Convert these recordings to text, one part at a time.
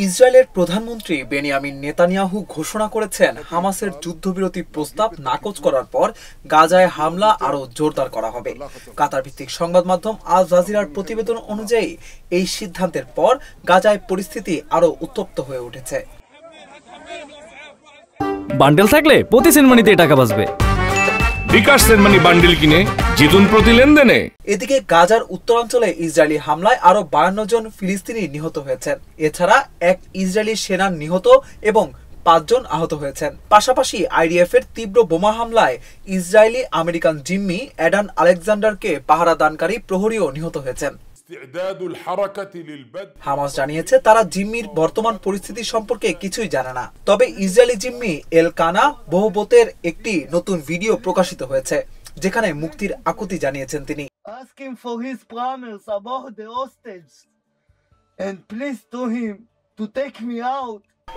ইসরায়েলের প্রধানমন্ত্রী Benjamin Netanyahu ঘোষণা করেছেন হামাসের যুদ্ধবিরতি প্রস্তাব নাকচ করার পর গাজায় হামলা আরও জোরদার করা হবে। কাতার ভিত্তিক সংবাদ মাধ্যম আল জাজিরার প্রতিবেদন অনুযায়ী এই সিদ্ধান্তের পর গাজায় পরিস্থিতি আরও উত্তপ্ত হয়ে উঠেছে। বান্ডেল থাকলে প্রতি সেনমানিতে টাকা বাঁচবে। বিকাশ সেনমানি বান্ডেল কিনে জিতুন প্রতি লেনদেনে। এদিকে গাজার উত্তরাঞ্চলে ইসরায়েলি হামলায় আরো 52 জন ফিলিস্তিনি নিহত হয়েছেন। এছাড়া এক ইসরায়েলি সেনা নিহত এবং 5 জন আহত হয়েছেন। পাশাপাশি আইডিএফ এর তীব্র বোমা হামলায় ইসরায়েলি আমেরিকান জিম্মি অ্যাডান আলেকজান্ডারকে পাহারাদানকারী প্রহরীও নিহত হয়েছেন। হামাস জানিয়েছে তারা জিম্মির বর্তমান পরিস্থিতি সম্পর্কে কিছুই জানে না। তবে ইসরায়েলি জিম্মি এলকানা বহুবতের একটি নতুন ভিডিও প্রকাশিত হয়েছে, যেখানে মুক্তির আকুতি জানিয়েছেন তিনি।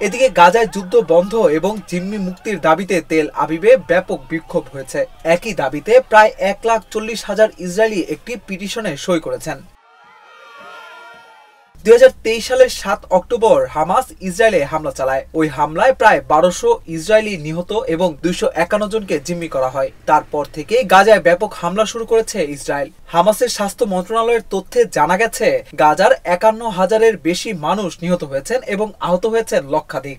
এদিকে গাজায় যুদ্ধ বন্ধ এবং জিম্মি মুক্তির দাবিতে তেল আবিবে ব্যাপক বিক্ষোভ হয়েছে। একই দাবিতে প্রায় 1,40,000 ইসরায়েলি একটি পিটিশনে সই করেছেন। 2023 সালের 7 অক্টোবর হামাস ইসরায়েলে হামলা চালায়। ওই হামলায় প্রায় 1200 ইসরায়েলি নিহত এবং 251 জনকে জিম্মি করা হয়। তারপর থেকে গাজায় ব্যাপক হামলা শুরু করেছে ইসরায়েল। হামাসের স্বাস্থ্য মন্ত্রণালয়ের তথ্যে জানা গেছে গাজার 51,000-এর বেশি মানুষ নিহত হয়েছেন এবং আহত হয়েছেন লক্ষাধিক।